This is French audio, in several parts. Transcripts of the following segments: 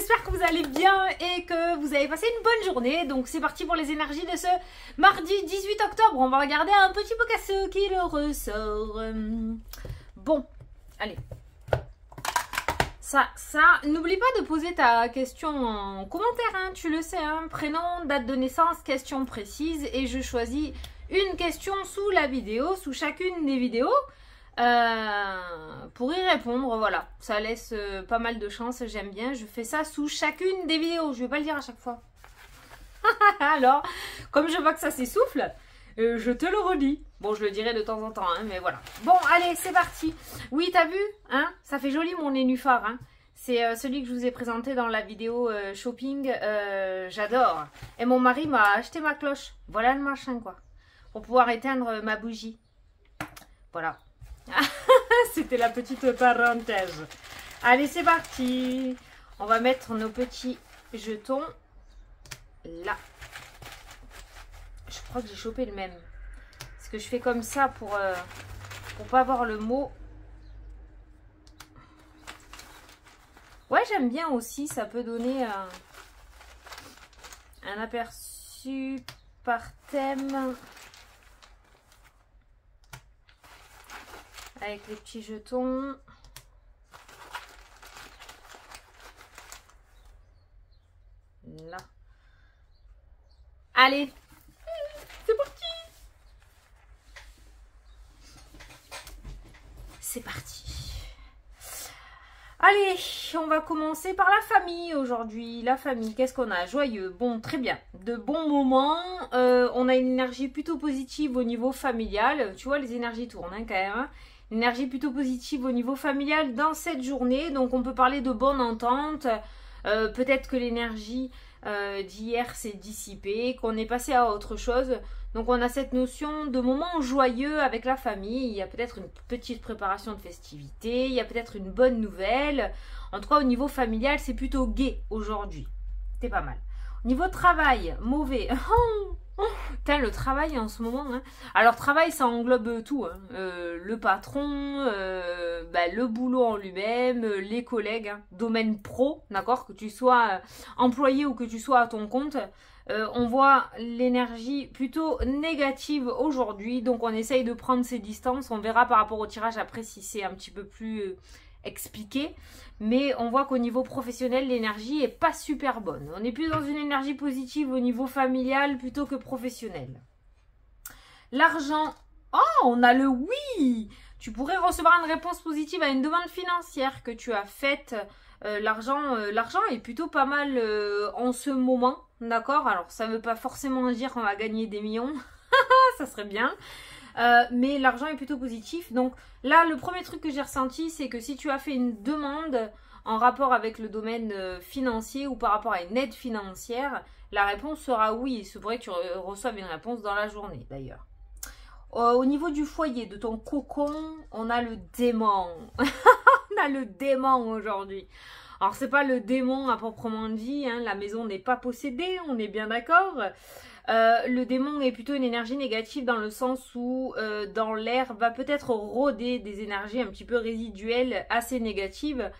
j'espère que vous allez bien et que vous avez passé une bonne journée. Donc c'est parti pour les énergies de ce mardi 18 octobre. On va regarder un petit peu casseux qui le ressort. Bon, allez. Ça, n'oublie pas de poser ta question en commentaire, hein, tu le sais, hein, prénom, date de naissance, question précise. Et je choisis une question sous la vidéo, sous chacune des vidéos. Pour y répondre, voilà, ça laisse pas mal de chance, j'aime bien, je fais ça sous chacune des vidéos, je vais pas le dire à chaque fois. Alors, comme je vois que ça s'essouffle, je te le redis. Bon, je le dirai de temps en temps, hein, mais voilà. Bon, allez, c'est parti. Oui, t'as vu, hein, ça fait joli mon nénuphar, hein. C'est celui que je vous ai présenté dans la vidéo shopping, j'adore. Et mon mari m'a acheté ma cloche, voilà le machin, quoi, pour pouvoir éteindre ma bougie. Voilà. C'était la petite parenthèse. Allez, c'est parti. On va mettre nos petits jetons là. Je crois que j'ai chopé le même. Parce que je fais comme ça pour pas avoir le mot. Ouais, j'aime bien aussi. Ça peut donner un aperçu par thème. Avec les petits jetons. Là. Allez. C'est parti. C'est parti. Allez, on va commencer par la famille aujourd'hui. La famille, qu'est-ce qu'on a? Joyeux, bon, très bien. De bons moments. On a une énergie plutôt positive au niveau familial. Tu vois, les énergies tournent hein, quand même. Hein. Énergie plutôt positive au niveau familial dans cette journée. Donc on peut parler de bonne entente. Peut-être que l'énergie d'hier s'est dissipée, qu'on est passé à autre chose. Donc on a cette notion de moment joyeux avec la famille. Il y a peut-être une petite préparation de festivités. Il y a peut-être une bonne nouvelle. En tout cas au niveau familial c'est plutôt gai aujourd'hui. C'est pas mal. Au niveau travail, mauvais. Putain, le travail en ce moment. Hein. Alors, travail, ça englobe tout. Hein. Le patron, le boulot en lui-même, les collègues, hein. Domaine pro, d'accord? Que tu sois employé ou que tu sois à ton compte. On voit l'énergie plutôt négative aujourd'hui. Donc, on essaye de prendre ses distances. On verra par rapport au tirage après si c'est un petit peu plus expliqué. Mais on voit qu'au niveau professionnel, l'énergie est pas super bonne. On est plus dans une énergie positive au niveau familial plutôt que professionnel. L'argent. Oh, on a le oui. Tu pourrais recevoir une réponse positive à une demande financière que tu as faite. L'argent est plutôt pas mal en ce moment. D'accord? Alors, ça ne veut pas forcément dire qu'on va gagner des millions. Ça serait bien. Mais l'argent est plutôt positif. Donc là, le premier truc que j'ai ressenti, c'est que si tu as fait une demande en rapport avec le domaine financier ou par rapport à une aide financière, la réponse sera oui. Il se pourrait que tu reçoives une réponse dans la journée d'ailleurs. Au niveau du foyer, de ton cocon, on a le démon. On a le démon aujourd'hui. Alors, c'est pas le démon à proprement dit, hein, la maison n'est pas possédée, on est bien d'accord. Le démon est plutôt une énergie négative dans le sens où dans l'air va peut-être rôder des énergies un petit peu résiduelles assez négatives.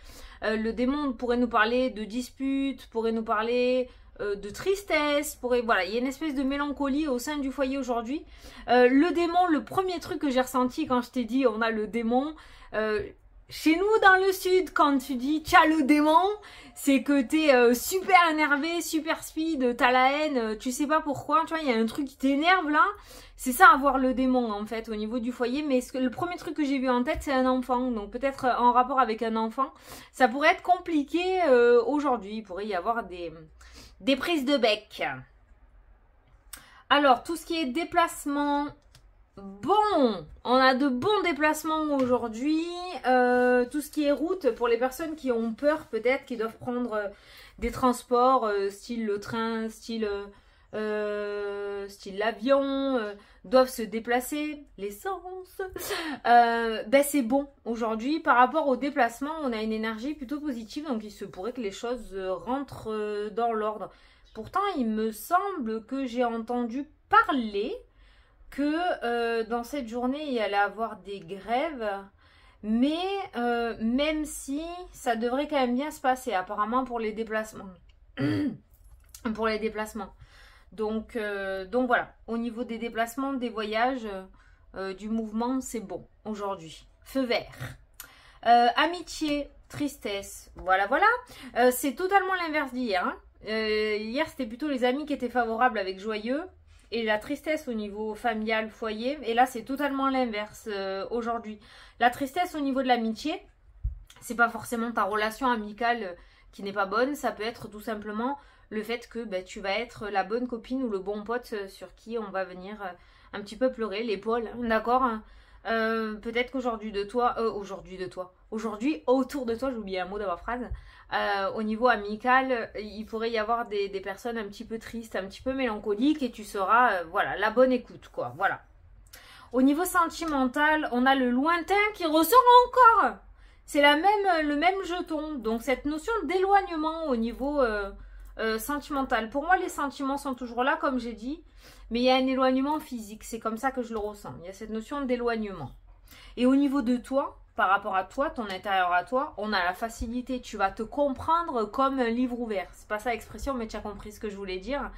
Le démon pourrait nous parler de disputes, pourrait nous parler de tristesse, voilà, il y a une espèce de mélancolie au sein du foyer aujourd'hui. Le démon, le premier truc que j'ai ressenti quand je t'ai dit on a le démon, chez nous dans le sud, quand tu dis t'as le démon, c'est que t'es super énervé, super speed, t'as la haine, tu sais pas pourquoi, tu vois, il y a un truc qui t'énerve là. C'est ça avoir le démon en fait au niveau du foyer, mais le premier truc que j'ai vu en tête c'est un enfant, donc peut-être en rapport avec un enfant, ça pourrait être compliqué aujourd'hui, il pourrait y avoir des prises de bec. Alors tout ce qui est déplacement... Bon, on a de bons déplacements aujourd'hui. Tout ce qui est route, pour les personnes qui ont peur peut-être, qui doivent prendre des transports, style le train, style l'avion, doivent se déplacer, l'essence. C'est bon. Aujourd'hui, par rapport au déplacement, on a une énergie plutôt positive, donc il se pourrait que les choses rentrent dans l'ordre. Pourtant, il me semble que j'ai entendu parler que dans cette journée, il y allait avoir des grèves Mais même si ça devrait quand même bien se passer, apparemment pour les déplacements. Pour les déplacements. Donc voilà, au niveau des déplacements, des voyages, du mouvement, c'est bon aujourd'hui. Feu vert. Amitié, tristesse, voilà. C'est totalement l'inverse d'hier. Hein. Hier, c'était plutôt les amis qui étaient favorables avec joyeux. Et la tristesse au niveau familial, foyer. Et là, c'est totalement l'inverse aujourd'hui. La tristesse au niveau de l'amitié, c'est pas forcément ta relation amicale qui n'est pas bonne. Ça peut être tout simplement le fait que tu vas être la bonne copine ou le bon pote sur qui on va venir un petit peu pleurer l'épaule. Hein, d'accord, hein. Peut-être qu'aujourd'hui aujourd'hui autour de toi, j'ai oublié un mot dans ma phrase, au niveau amical, il pourrait y avoir des personnes un petit peu tristes, un petit peu mélancoliques et tu seras, voilà, la bonne écoute, quoi, voilà. Au niveau sentimental, on a le lointain qui ressort encore. C'est le même jeton, donc cette notion d'éloignement au niveau sentimental. Pour moi, les sentiments sont toujours là, comme j'ai dit, mais il y a un éloignement physique. C'est comme ça que je le ressens. Il y a cette notion d'éloignement. Et au niveau de toi, par rapport à toi, ton intérieur à toi, on a la facilité. Tu vas te comprendre comme un livre ouvert. C'est pas ça l'expression, mais tu as compris ce que je voulais dire.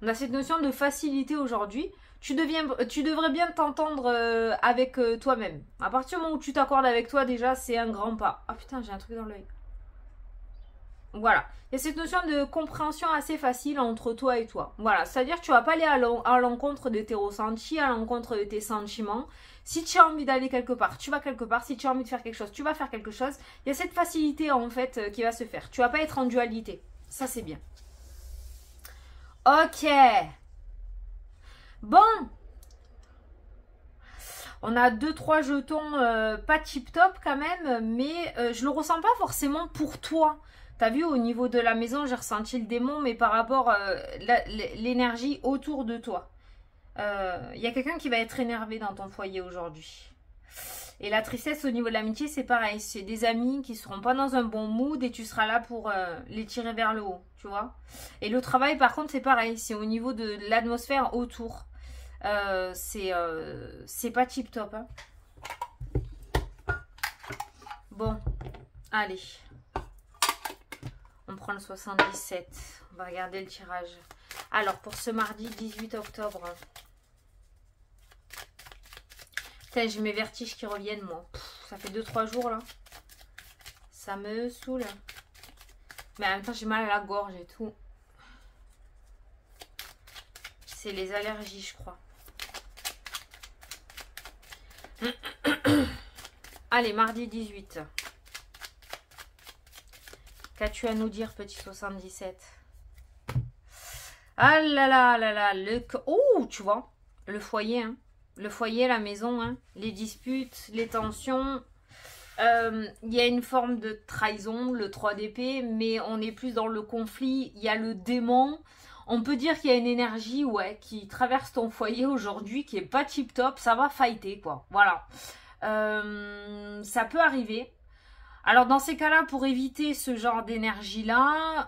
On a cette notion de facilité aujourd'hui. Tu devrais bien t'entendre avec toi-même. À partir du moment où tu t'accordes avec toi, déjà, c'est un grand pas. Ah putain, j'ai un truc dans l'œil. Voilà, il y a cette notion de compréhension assez facile entre toi et toi. Voilà, c'est-à-dire que tu vas pas aller à l'encontre de tes ressentis, à l'encontre de tes sentiments. Si tu as envie d'aller quelque part, tu vas quelque part. Si tu as envie de faire quelque chose, tu vas faire quelque chose. Il y a cette facilité en fait qui va se faire. Tu vas pas être en dualité. Ça, c'est bien. Ok. Bon. On a 2-3 jetons pas tip top quand même, mais je le ressens pas forcément pour toi. T'as vu, au niveau de la maison, j'ai ressenti le démon, mais par rapport à l'énergie autour de toi. Il y a quelqu'un qui va être énervé dans ton foyer aujourd'hui. Et la tristesse au niveau de l'amitié, c'est pareil. C'est des amis qui ne seront pas dans un bon mood et tu seras là pour les tirer vers le haut, tu vois. Et le travail, par contre, c'est pareil. C'est au niveau de l'atmosphère autour. C'est pas tip top. Hein. Bon, allez. On prend le 77. On va regarder le tirage. Alors, pour ce mardi 18 octobre. Putain, j'ai mes vertiges qui reviennent, moi. Ça fait 2-3 jours, là. Ça me saoule. Mais en même temps, j'ai mal à la gorge et tout. C'est les allergies, je crois. Allez, mardi 18. Qu'as-tu à nous dire, petit 77? Ah là là là là, oh, tu vois, le foyer, hein. Le foyer, la maison, hein. Les disputes, les tensions. Il y a une forme de trahison, le 3 d'épée, mais on est plus dans le conflit. Il y a le démon. On peut dire qu'il y a une énergie, ouais, qui traverse ton foyer aujourd'hui, qui est pas tip top. Ça va fighter, quoi. Voilà. Ça peut arriver. Alors dans ces cas-là, pour éviter ce genre d'énergie-là,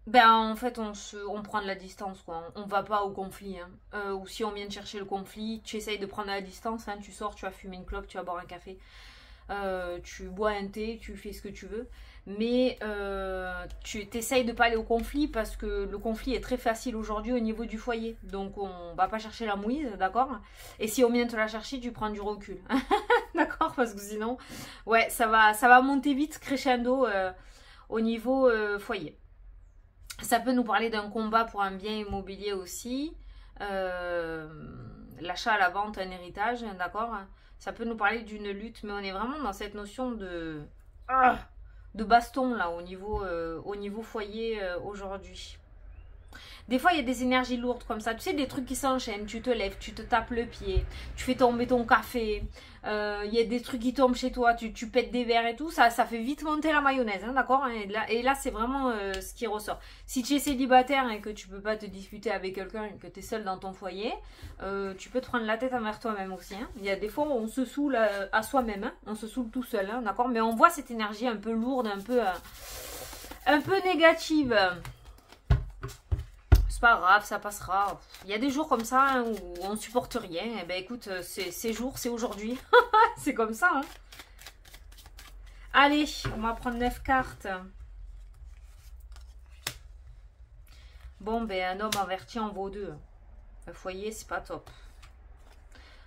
en fait on prend de la distance, quoi. On va pas au conflit. Hein. Ou si on vient de chercher le conflit, tu essayes de prendre de la distance, hein. Tu sors, tu vas fumer une clope, tu vas boire un café, tu bois un thé, tu fais ce que tu veux. Mais tu t'essayes de pas aller au conflit parce que le conflit est très facile aujourd'hui au niveau du foyer. Donc on va pas chercher la mouise, d'accord? Et si on vient te la chercher, tu prends du recul. D'accord? Parce que sinon, ouais, ça va monter vite, crescendo au niveau foyer. Ça peut nous parler d'un combat pour un bien immobilier aussi. L'achat, la vente, un héritage, d'accord? Ça peut nous parler d'une lutte, mais on est vraiment dans cette notion de baston là au niveau foyer aujourd'hui. Des fois, il y a des énergies lourdes comme ça. Tu sais, des trucs qui s'enchaînent. Tu te lèves, tu te tapes le pied, tu fais tomber ton café. Il y a des trucs qui tombent chez toi, tu pètes des verres et tout. Ça fait vite monter la mayonnaise, hein, d'accord? Et là, c'est vraiment ce qui ressort. Si tu es célibataire et que tu peux pas te disputer avec quelqu'un et que tu es seul dans ton foyer, tu peux te prendre la tête envers toi-même aussi. Hein. Il y a des fois où on se saoule à soi-même. Hein. On se saoule tout seul, hein, d'accord? Mais on voit cette énergie un peu lourde, un peu négative. c'est pas grave, ça passera. Il y a des jours comme ça hein, où on supporte rien. Eh ben écoute, ces jours, c'est aujourd'hui. C'est comme ça. Hein. Allez, on va prendre 9 cartes. Bon, ben un homme averti en vaut 2. Le foyer, c'est pas top.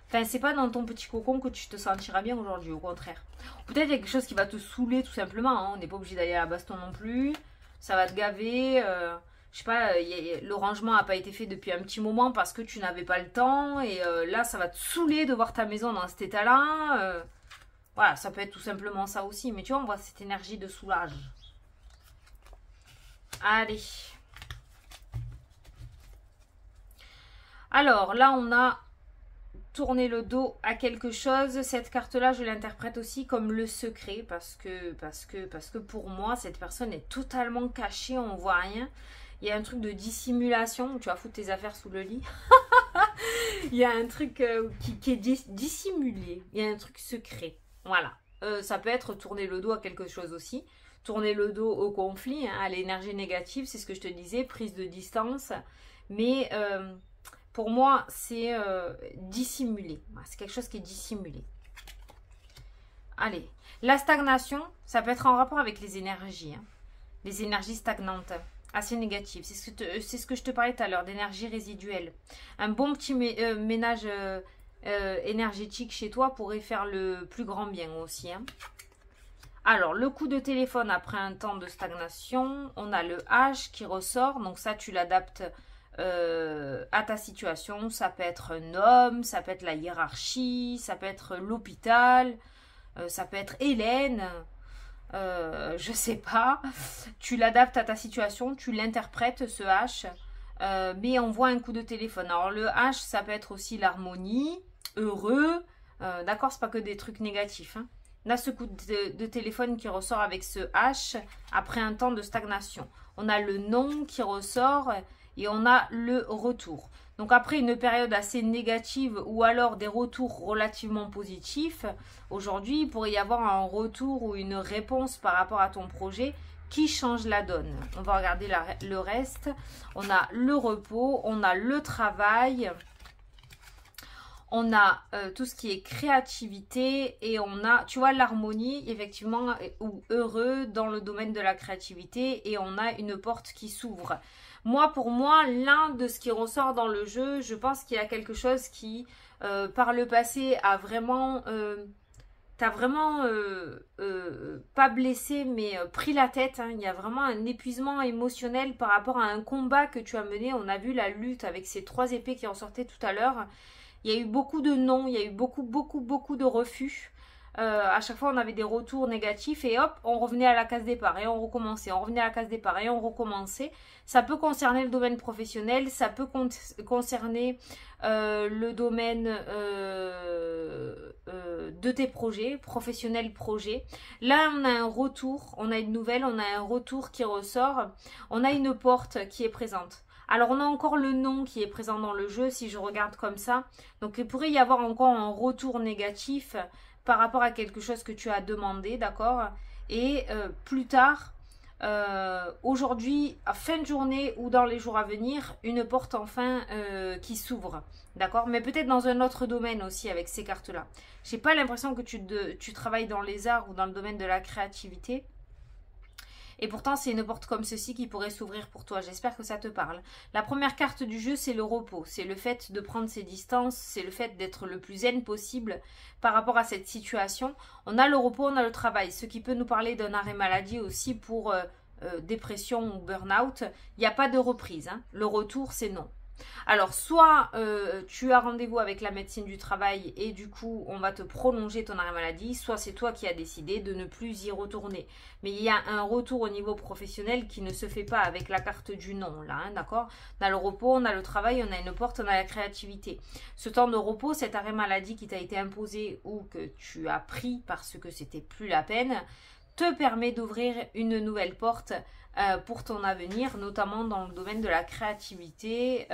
Enfin, c'est pas dans ton petit cocon que tu te sentiras bien aujourd'hui, au contraire. Peut-être il y a quelque chose qui va te saouler tout simplement. Hein. On n'est pas obligé d'aller à la baston non plus. Ça va te gaver. Je sais pas, le rangement n'a pas été fait depuis un petit moment parce que tu n'avais pas le temps. Et là, ça va te saouler de voir ta maison dans cet état-là. Voilà, ça peut être tout simplement ça aussi. Mais tu vois, on voit cette énergie de soulage. Allez. Alors, là, on a tourné le dos à quelque chose. Cette carte-là, je l'interprète aussi comme le secret. Parce que pour moi, cette personne est totalement cachée. On ne voit rien. Il y a un truc de dissimulation. Tu vas foutre tes affaires sous le lit. Il y a un truc qui est dissimulé. Il y a un truc secret. Voilà. Ça peut être tourner le dos à quelque chose aussi. Tourner le dos au conflit, hein, à l'énergie négative. C'est ce que je te disais. Prise de distance. Mais pour moi, c'est dissimulé. C'est quelque chose qui est dissimulé. Allez. La stagnation, ça peut être en rapport avec les énergies. Hein. Les énergies stagnantes. Assez négatives. C'est ce que je te parlais tout à l'heure, d'énergie résiduelle. Un bon petit ménage énergétique chez toi pourrait faire le plus grand bien aussi. Hein. Alors, le coup de téléphone après un temps de stagnation, on a le H qui ressort. Donc ça, tu l'adaptes à ta situation. Ça peut être un homme, ça peut être la hiérarchie, ça peut être l'hôpital, ça peut être Hélène. Je sais pas, tu l'adaptes à ta situation, tu l'interprètes ce H, mais on voit un coup de téléphone. Alors le H, ça peut être aussi l'harmonie, heureux, d'accord, c'est pas que des trucs négatifs. Hein. Là, ce coup de téléphone qui ressort avec ce H après un temps de stagnation. On a le non qui ressort et on a le retour. Donc après une période assez négative ou alors des retours relativement positifs, aujourd'hui il pourrait y avoir un retour ou une réponse par rapport à ton projet qui change la donne. On va regarder le reste. On a le repos, on a le travail, on a tout ce qui est créativité et on a, tu vois, l'harmonie effectivement ou heureux dans le domaine de la créativité et on a une porte qui s'ouvre. Moi, pour moi, l'un de ce qui ressort dans le jeu, je pense qu'il y a quelque chose qui, par le passé, a vraiment, t'as vraiment pas blessé, mais pris la tête. Hein. Il y a vraiment un épuisement émotionnel par rapport à un combat que tu as mené. On a vu la lutte avec ces 3 épées qui en sortaient tout à l'heure. Il y a eu beaucoup de non, il y a eu beaucoup de refus. À chaque fois, on avait des retours négatifs et hop, on revenait à la case départ et on recommençait. On revenait à la case départ et on recommençait. Ça peut concerner le domaine professionnel, ça peut concerner le domaine de tes projets, professionnels projets. Là, on a un retour, on a une nouvelle, on a un retour qui ressort. On a une porte qui est présente. Alors, on a encore le non qui est présent dans le jeu, si je regarde comme ça. Donc, il pourrait y avoir encore un retour négatif par rapport à quelque chose que tu as demandé, d'accord? Et plus tard, aujourd'hui, à fin de journée ou dans les jours à venir, une porte enfin qui s'ouvre, d'accord? Mais peut-être dans un autre domaine aussi avec ces cartes-là. J'ai pas l'impression que tu travailles dans les arts ou dans le domaine de la créativité. Et pourtant, c'est une porte comme ceci qui pourrait s'ouvrir pour toi. J'espère que ça te parle. La première carte du jeu, c'est le repos. C'est le fait de prendre ses distances. C'est le fait d'être le plus zen possible par rapport à cette situation. On a le repos, on a le travail. Ce qui peut nous parler d'un arrêt maladie aussi pour dépression ou burn-out. Il n'y a pas de reprise. Hein. Le retour, c'est non. Alors, soit tu as rendez-vous avec la médecine du travail et du coup, on va te prolonger ton arrêt maladie, soit c'est toi qui as décidé de ne plus y retourner. Mais il y a un retour au niveau professionnel qui ne se fait pas avec la carte du non, là, hein, d'accord? On a le repos, on a le travail, on a une porte, on a la créativité. Ce temps de repos, cet arrêt maladie qui t'a été imposé ou que tu as pris parce que c'était plus la peine, te permet d'ouvrir une nouvelle porte pour ton avenir, notamment dans le domaine de la créativité,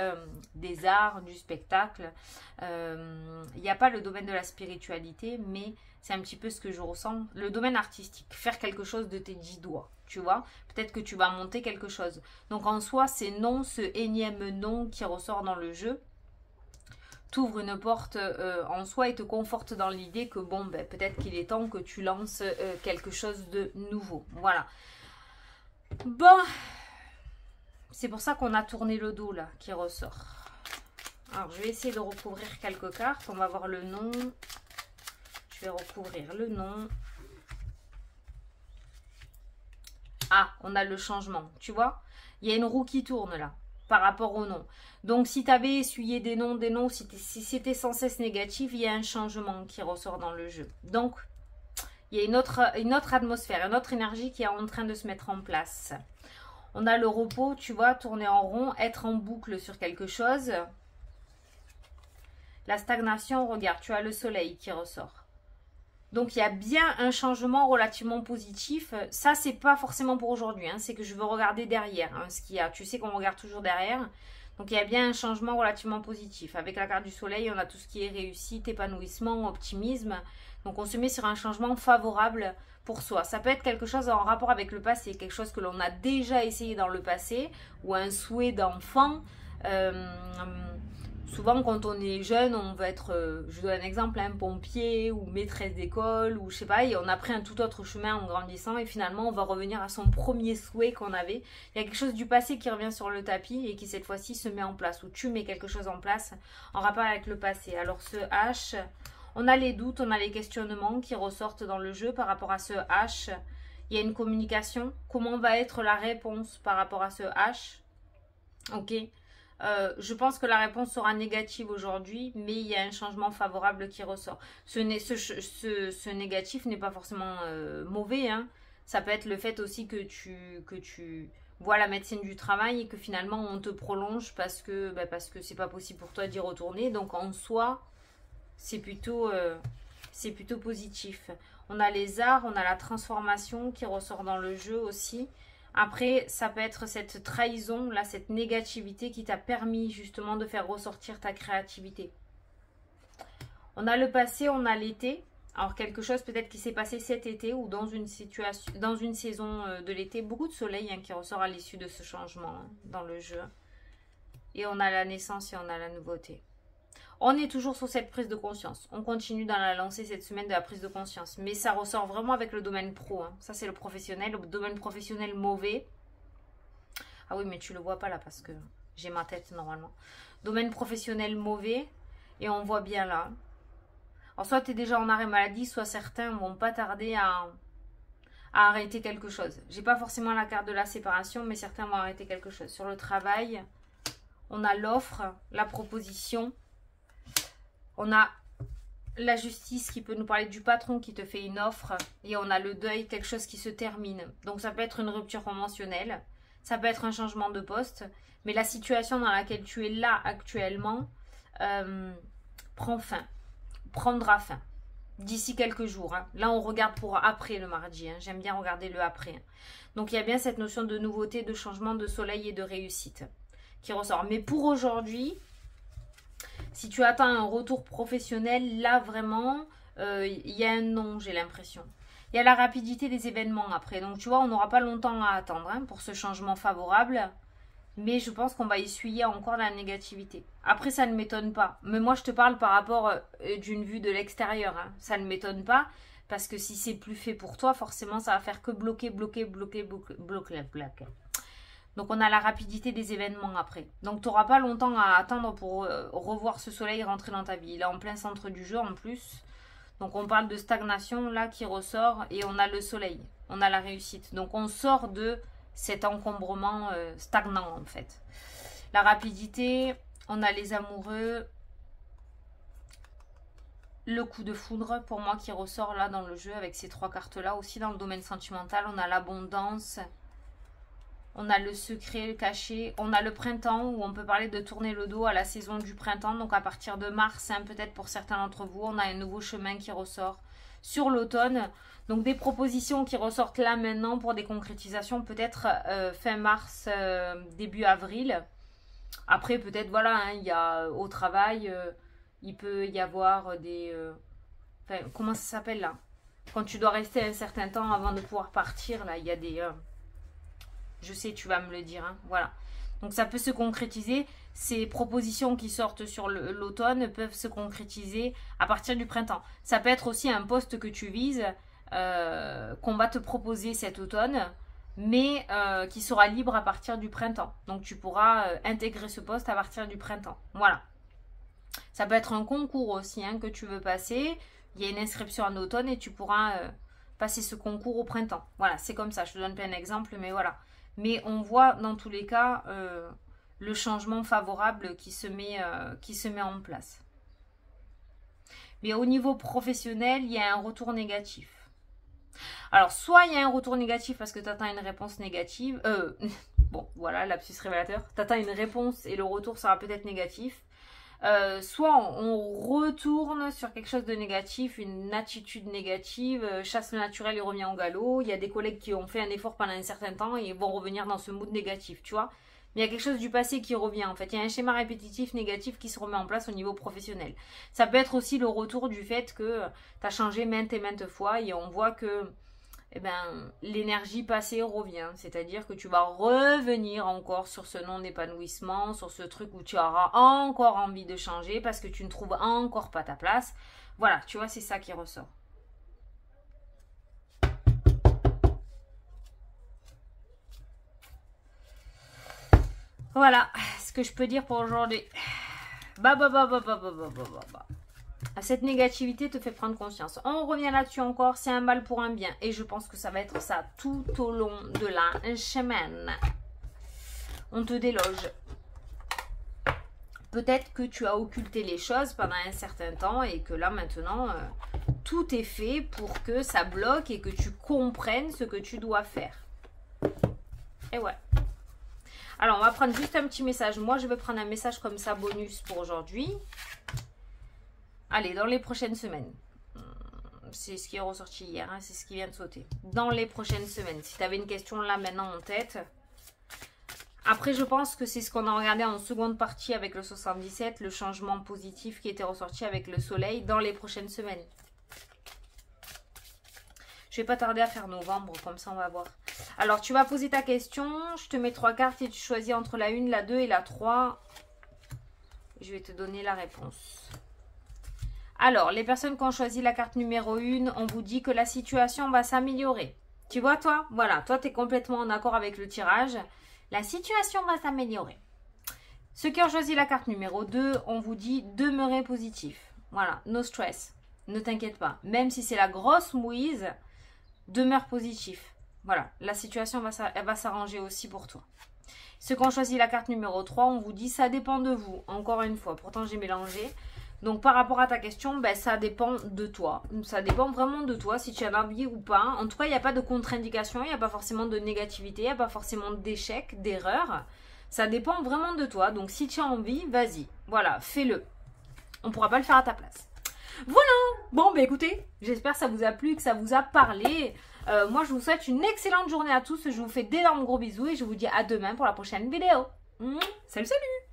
des arts, du spectacle. Il n'y a pas le domaine de la spiritualité, mais C'est un petit peu ce que je ressens. Le domaine artistique, faire quelque chose de tes 10 doigts, tu vois. Peut-être que tu vas monter quelque chose. Donc en soi, c'est non, ce énième non qui ressort dans le jeu, t'ouvre une porte en soi et te conforte dans l'idée que bon, ben, peut-être qu'il est temps que tu lances quelque chose de nouveau. Voilà. Bon, c'est pour ça qu'on a tourné le dos là, qui ressort. Alors, je vais essayer de recouvrir quelques cartes. On va voir le nom. Je vais recouvrir le nom. Ah, on a le changement, tu vois. Il y a une roue qui tourne là, par rapport au nom. Donc, si tu avais essuyé des noms, si c'était sans cesse négatif, il y a un changement qui ressort dans le jeu. Donc, il y a une autre atmosphère, une autre énergie qui est en train de se mettre en place. On a le repos, tu vois, tourner en rond, être en boucle sur quelque chose. La stagnation, regarde, tu as le soleil qui ressort. Donc, il y a bien un changement relativement positif. Ça, c'est pas forcément pour aujourd'hui. Hein. C'est que je veux regarder derrière hein, ce qu'il y a. Tu sais qu'on regarde toujours derrière. Donc, il y a bien un changement relativement positif. Avec la carte du soleil, on a tout ce qui est réussite, épanouissement, optimisme. Donc, on se met sur un changement favorable pour soi. Ça peut être quelque chose en rapport avec le passé. Quelque chose que l'on a déjà essayé dans le passé. Ou un souhait d'enfant. Souvent, quand on est jeune, on veut être, je donne un exemple, un pompier ou maîtresse d'école ou je sais pas, et on a pris un tout autre chemin en grandissant et finalement, on va revenir à son premier souhait qu'on avait. Il y a quelque chose du passé qui revient sur le tapis et qui cette fois-ci se met en place, ou tu mets quelque chose en place en rapport avec le passé. Alors ce H, on a les doutes, on a les questionnements qui ressortent dans le jeu par rapport à ce H. Il y a une communication. Comment va être la réponse par rapport à ce H? Ok. Je pense que la réponse sera négative aujourd'hui, mais il y a un changement favorable qui ressort. Ce négatif n'est pas forcément mauvais. Hein. Ça peut être le fait aussi que tu vois la médecine du travail et que finalement on te prolonge parce que c'est pas possible pour toi d'y retourner. Donc en soi, c'est plutôt positif. On a les arts, on a la transformation qui ressort dans le jeu aussi. Après, ça peut être cette trahison, là, cette négativité qui t'a permis justement de faire ressortir ta créativité. On a le passé, on a l'été. Alors, quelque chose peut-être qui s'est passé cet été ou dans une situation, dans une saison de l'été. Beaucoup de soleil hein, qui ressort à l'issue de ce changement hein, dans le jeu. Et on a la naissance et on a la nouveauté. On est toujours sur cette prise de conscience. On continue dans la lancée cette semaine de la prise de conscience. Mais ça ressort vraiment avec le domaine pro. Hein. Ça, c'est le professionnel. Le domaine professionnel mauvais. Ah oui, mais tu le vois pas là parce que j'ai ma tête normalement. Domaine professionnel mauvais. Et on voit bien là. Alors, soit tu es déjà en arrêt maladie, soit certains vont pas tarder à arrêter quelque chose. J'ai pas forcément la carte de la séparation, mais certains vont arrêter quelque chose. Sur le travail, on a l'offre, la proposition. On a la justice qui peut nous parler du patron qui te fait une offre. Et on a le deuil, quelque chose qui se termine. Donc ça peut être une rupture conventionnelle. Ça peut être un changement de poste. Mais la situation dans laquelle tu es là actuellement prendra fin. D'ici quelques jours. Hein. Là, on regarde pour après le mardi. Hein. J'aime bien regarder le après. Hein. Donc il y a bien cette notion de nouveauté, de changement, de soleil et de réussite qui ressort. Mais pour aujourd'hui... Si tu attends un retour professionnel, là vraiment, il y a un non, j'ai l'impression. Il y a la rapidité des événements après. Donc tu vois, on n'aura pas longtemps à attendre hein, pour ce changement favorable. Mais je pense qu'on va essuyer encore la négativité. Après, ça ne m'étonne pas. Mais moi, je te parle par rapport d'une vue de l'extérieur. Hein. Ça ne m'étonne pas. Parce que si c'est plus fait pour toi, forcément, ça va faire que bloquer. Donc, on a la rapidité des événements après. Donc, tu n'auras pas longtemps à attendre pour revoir ce soleil rentrer dans ta vie. Il est en plein centre du jeu en plus. Donc, on parle de stagnation là qui ressort. Et on a le soleil. On a la réussite. Donc, on sort de cet encombrement stagnant en fait. La rapidité, on a les amoureux. Le coup de foudre pour moi qui ressort là dans le jeu avec ces trois cartes là. Aussi dans le domaine sentimental, on a l'abondance. On a le secret caché, on a le printemps où on peut parler de tourner le dos à la saison du printemps. Donc à partir de mars, hein, peut-être pour certains d'entre vous, on a un nouveau chemin qui ressort sur l'automne. Donc des propositions qui ressortent là maintenant pour des concrétisations peut-être fin mars, début avril. Après peut-être voilà, hein, il y a au travail, il peut y avoir des Enfin, comment ça s'appelle là? Quand tu dois rester un certain temps avant de pouvoir partir, là, il y a des... je sais, tu vas me le dire, hein, voilà. Donc ça peut se concrétiser. Ces propositions qui sortent sur l'automne peuvent se concrétiser à partir du printemps. Ça peut être aussi un poste que tu vises, qu'on va te proposer cet automne, mais qui sera libre à partir du printemps. Donc tu pourras intégrer ce poste à partir du printemps. Voilà. Ça peut être un concours aussi hein, que tu veux passer. Il y a une inscription en automne et tu pourras passer ce concours au printemps. Voilà, c'est comme ça. Je te donne plein d'exemples, mais voilà. Mais on voit dans tous les cas le changement favorable qui se met en place. Mais au niveau professionnel, il y a un retour négatif. Alors, soit il y a un retour négatif parce que tu attends une réponse négative. Bon, voilà, lapsus révélateur. Tu attends une réponse et le retour sera peut-être négatif. Soit on retourne sur quelque chose de négatif, une attitude négative, chasse le naturel et revient au galop. Il y a des collègues qui ont fait un effort pendant un certain temps et vont revenir dans ce mood négatif, tu vois. Mais il y a quelque chose du passé qui revient en fait. Il y a un schéma répétitif négatif qui se remet en place au niveau professionnel. Ça peut être aussi le retour du fait que tu as changé maintes et maintes fois et on voit que eh ben, l'énergie passée revient. C'est-à-dire que tu vas revenir encore sur ce non-épanouissement, sur ce truc où tu auras encore envie de changer parce que tu ne trouves encore pas ta place. Voilà, tu vois, c'est ça qui ressort. Voilà ce que je peux dire pour aujourd'hui. Cette négativité te fait prendre conscience. On revient là-dessus encore, c'est un mal pour un bien. Et je pense que ça va être ça tout au long de la semaine. On te déloge. Peut-être que tu as occulté les choses pendant un certain temps et que là maintenant, tout est fait pour que ça bloque et que tu comprennes ce que tu dois faire. Et ouais. Alors, on va prendre juste un petit message. Moi, je vais prendre un message comme ça, bonus pour aujourd'hui. Allez, dans les prochaines semaines. C'est ce qui est ressorti hier, hein, c'est ce qui vient de sauter. Dans les prochaines semaines. Si tu avais une question là, maintenant, en tête. Après, je pense que c'est ce qu'on a regardé en seconde partie avec le 77, le changement positif qui était ressorti avec le soleil dans les prochaines semaines. Je vais pas tarder à faire novembre, comme ça on va voir. Alors, tu vas poser ta question. Je te mets 3 cartes et tu choisis entre la 1, la 2 et la 3. Je vais te donner la réponse. Alors, les personnes qui ont choisi la carte numéro 1, on vous dit que la situation va s'améliorer. Tu vois, toi? Voilà, toi, tu es complètement en accord avec le tirage. La situation va s'améliorer. Ceux qui ont choisi la carte numéro 2, on vous dit demeurez positif. Voilà, no stress. Ne t'inquiète pas. Même si c'est la grosse mouise, demeure positif. Voilà, la situation va s'arranger aussi pour toi. Ceux qui ont choisi la carte numéro 3, on vous dit ça dépend de vous. Encore une fois, pourtant j'ai mélangé. Donc par rapport à ta question, ben, ça dépend de toi. Ça dépend vraiment de toi, si tu as envie ou pas. En tout cas, il n'y a pas de contre-indication, il n'y a pas forcément de négativité, il n'y a pas forcément d'échec, d'erreur. Ça dépend vraiment de toi. Donc si tu as envie, vas-y. Voilà, fais-le. On ne pourra pas le faire à ta place. Voilà. Bon, ben écoutez, j'espère que ça vous a plu, que ça vous a parlé. Moi, je vous souhaite une excellente journée à tous. Je vous fais d'énormes gros bisous et je vous dis à demain pour la prochaine vidéo. Salut, salut!